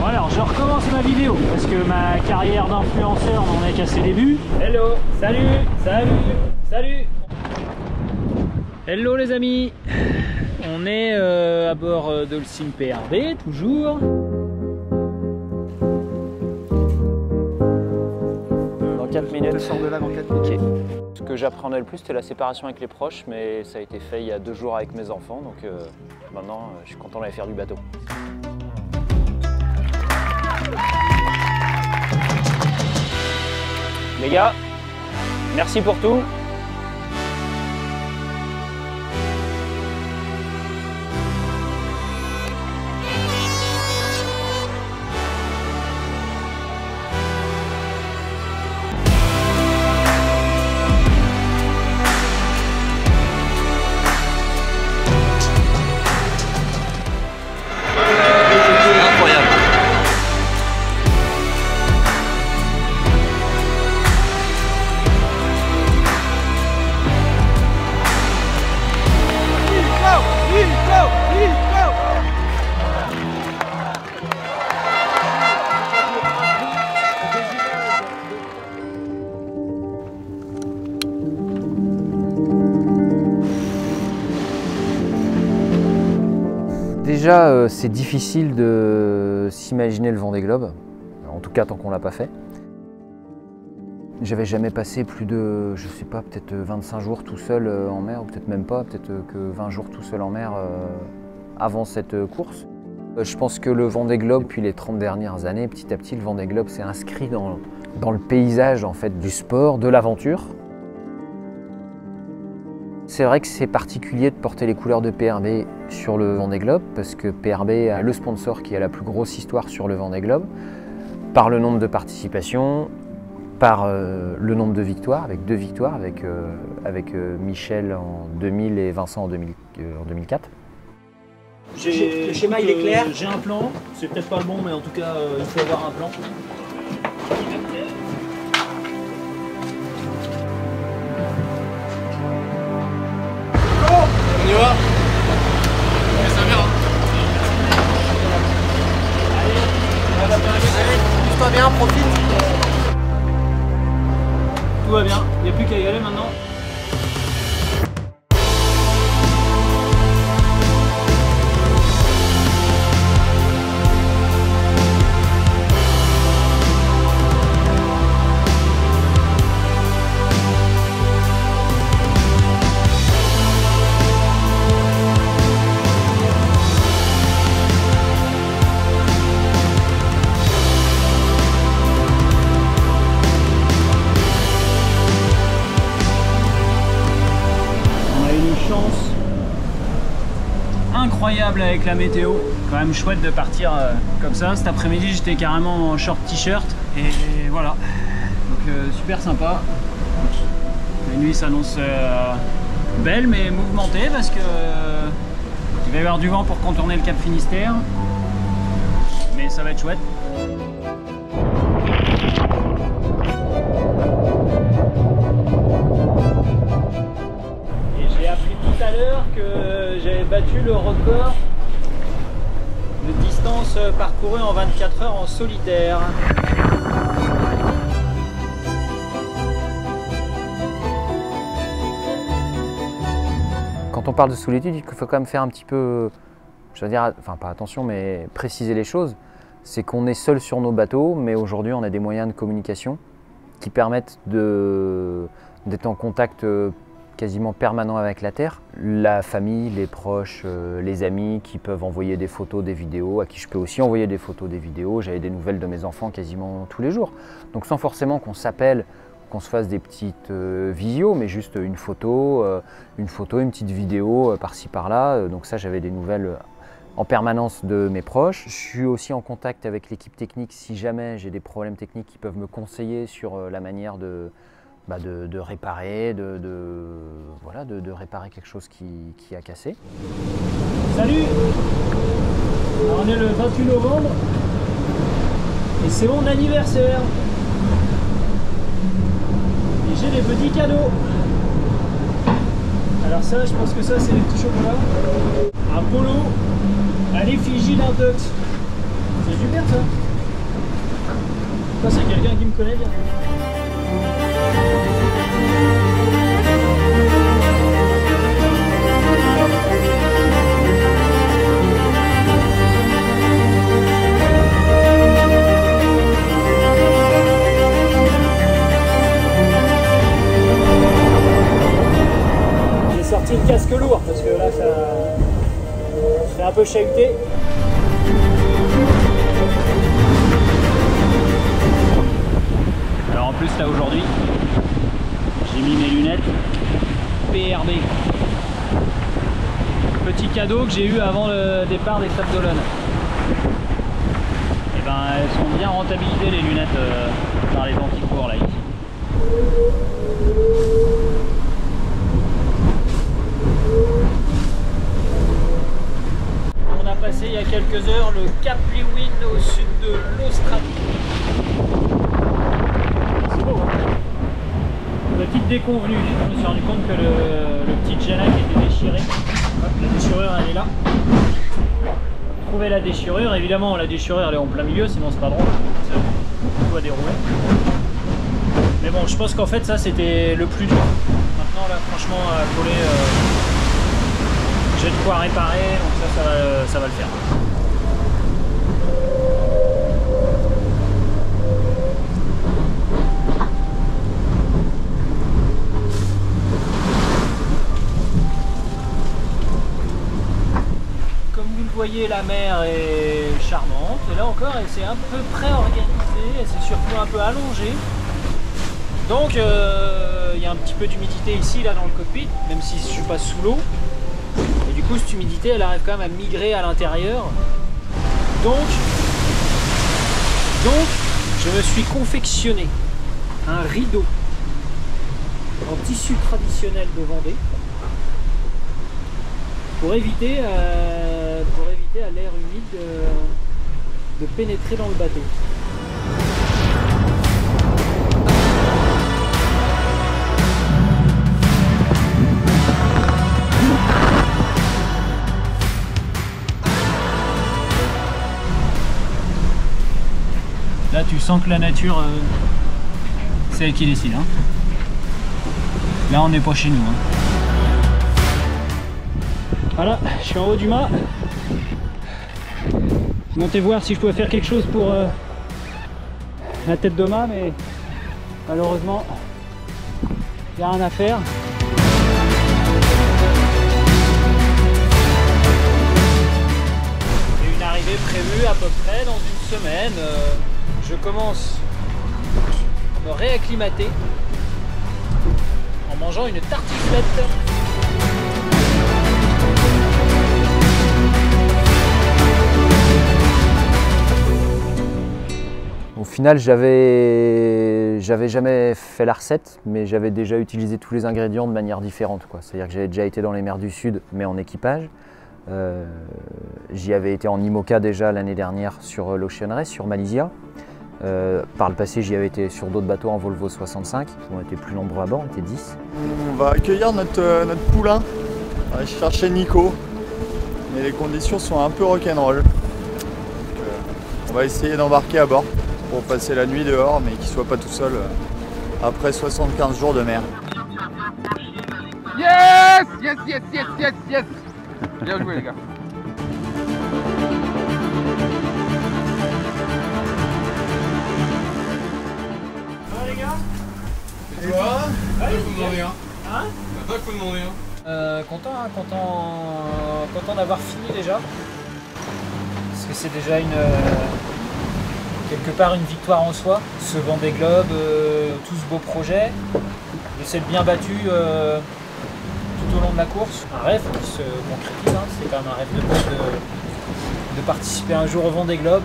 Alors je recommence ma vidéo parce que ma carrière d'influenceur n'en est qu'à ses débuts. Hello, salut, salut, salut. Hello les amis. On est à bord de l'Sim PRB toujours. Dans 4 minutes. Je sors de là dans 4 minutes. Okay. Ce que j'appréhendais le plus c'était la séparation avec les proches, mais ça a été fait il y a 2 jours avec mes enfants, donc maintenant je suis content d'aller faire du bateau. Les gars, merci pour tout. Déjà, c'est difficile de s'imaginer le Vendée Globe, en tout cas tant qu'on ne l'a pas fait. J'avais jamais passé plus de, je sais pas, peut-être 25 jours tout seul en mer, ou peut-être même pas, peut-être que 20 jours tout seul en mer avant cette course. Je pense que le Vendée Globe, depuis les 30 dernières années, petit à petit, le Vendée Globe s'est inscrit dans le paysage en fait, du sport, de l'aventure. C'est vrai que c'est particulier de porter les couleurs de PRB sur le Vendée Globe parce que PRB est le sponsor qui a la plus grosse histoire sur le Vendée Globe par le nombre de participations, par le nombre de victoires, avec 2 victoires, avec Michel en 2000 et Vincent en 2004. Le schéma il est clair. J'ai un plan, c'est peut-être pas le bon mais en tout cas il faut avoir un plan. On y va. Mais ça vient. Allez, pousse-toi bien, profite. Tout va bien, il n'y a plus qu'à y aller maintenant. Incroyable avec la météo, quand même chouette de partir comme ça. Cet après-midi j'étais carrément en short t-shirt et voilà, donc super sympa. La nuit s'annonce belle mais mouvementée parce que il va y avoir du vent pour contourner le cap Finistère, mais ça va être chouette. J'ai appris tout à l'heure que j'avais battu le record de distance parcourue en 24 heures en solitaire. Quand on parle de solitude, il faut quand même faire un petit peu, je veux dire, enfin pas attention, mais préciser les choses. C'est qu'on est seul sur nos bateaux, mais aujourd'hui on a des moyens de communication qui permettent d'être en contact quasiment permanent avec la Terre. La famille, les proches, les amis qui peuvent envoyer des photos, des vidéos, à qui je peux aussi envoyer des photos, des vidéos. J'avais des nouvelles de mes enfants quasiment tous les jours. Donc sans forcément qu'on s'appelle, qu'on se fasse des petites visios, mais juste une photo, une petite vidéo par-ci par-là. Donc ça, j'avais des nouvelles en permanence de mes proches. Je suis aussi en contact avec l'équipe technique si jamais j'ai des problèmes techniques qui peuvent me conseiller sur la manière de réparer, voilà, de réparer quelque chose qui a cassé. Salut! Alors on est le 28 novembre et c'est mon anniversaire. Et j'ai des petits cadeaux. Alors ça, je pense que ça c'est des petits chocolats. Un polo à l'effigie d'un Dux. C'est c'est super ça. Ça c'est quelqu'un qui me connaît bien. J'ai sorti le casque lourd parce que là ça fait un peu chahuté. Alors en plus là aujourd'hui, j'ai mis mes lunettes PRB. Petit cadeau que j'ai eu avant le départ des Sables d'Olonne. Et ben elles sont bien rentabilisées les lunettes par les temps qui courent là ici. On a passé il y a quelques heures le Cap Leeuwin au sud de l'Australie. C'est beau hein. Petite déconvenue, je me suis rendu compte que le petit Genac était déchiré. Hop, la déchirure elle est là. Trouver la déchirure, évidemment la déchirure elle est en plein milieu, sinon c'est pas drôle. On doit dérouler. Mais bon, je pense qu'en fait ça c'était le plus dur. Maintenant là franchement à coller, j'ai de quoi réparer, donc ça va le faire. Vous voyez, la mer est charmante et là encore elle s'est un peu pré-organisée, elle s'est surtout un peu allongée. Donc il y a un petit peu d'humidité ici là dans le cockpit, même si je suis pas sous l'eau. Et du coup cette humidité elle arrive quand même à migrer à l'intérieur. Donc je me suis confectionné un rideau en tissu traditionnel de Vendée pour éviter à l'air humide de pénétrer dans le bateau. Là tu sens que la nature c'est elle qui décide hein. Là on n'est pas chez nous hein. Voilà, je suis en haut du mât. Je montais voir si je pouvais faire quelque chose pour la tête de mât, mais malheureusement, il n'y a rien à faire. J'ai une arrivée prévue à peu près dans une semaine. Je commence à me réacclimater en mangeant une tartiflette. Au final, j'avais jamais fait la recette, mais j'avais déjà utilisé tous les ingrédients de manière différente, quoi. C'est-à-dire que j'avais déjà été dans les mers du Sud, mais en équipage. J'y avais été en IMOCA déjà l'année dernière sur l'Ocean Race, sur Malaysia. Par le passé, j'y avais été sur d'autres bateaux en Volvo 65. On était plus nombreux à bord, on était 10. On va accueillir notre poulain. On va aller chercher Nico. Mais les conditions sont un peu rock'n'roll. On va essayer d'embarquer à bord pour passer la nuit dehors, mais qu'il ne soit pas tout seul après 75 jours de mer. Yes! Yes, yes, yes, yes, yes! Bien joué les gars. Ça va les gars? Et toi? Ouais, Il faut demander un. Hein? Il faut demander un. Content, hein, content d'avoir fini déjà. Parce que c'est déjà quelque part une victoire en soi. Ce Vendée Globe, tout ce beau projet, de s'être bien battu tout au long de la course. Un rêve qui se concrétise, hein. C'est quand même un rêve de gosse de participer un jour au Vendée Globe.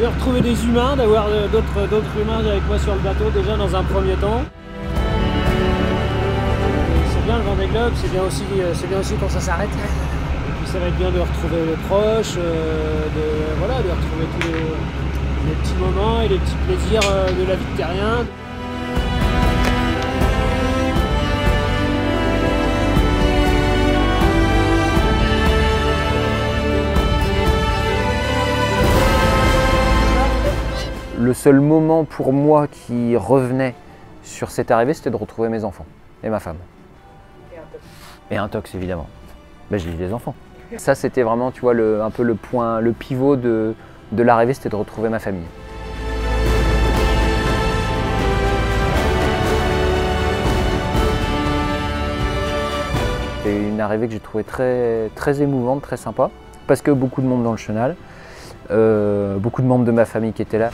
De retrouver des humains, d'avoir d'autres humains avec moi sur le bateau déjà dans un premier temps. C'est bien le Vendée Globe, c'est bien aussi quand ça s'arrête. Et puis ça va être bien de retrouver les proches, de retrouver tous les petits moments et les petits plaisirs de la vie de terrien. Le seul moment pour moi qui revenait sur cette arrivée, c'était de retrouver mes enfants et ma femme. Et un tox, évidemment. Ben, j'ai eu des enfants. Ça, c'était vraiment, tu vois, un peu le point, le pivot de l'arrivée, c'était de retrouver ma famille. C'est une arrivée que j'ai trouvée très émouvante, très sympa, parce que beaucoup de monde dans le chenal, beaucoup de membres de ma famille qui étaient là.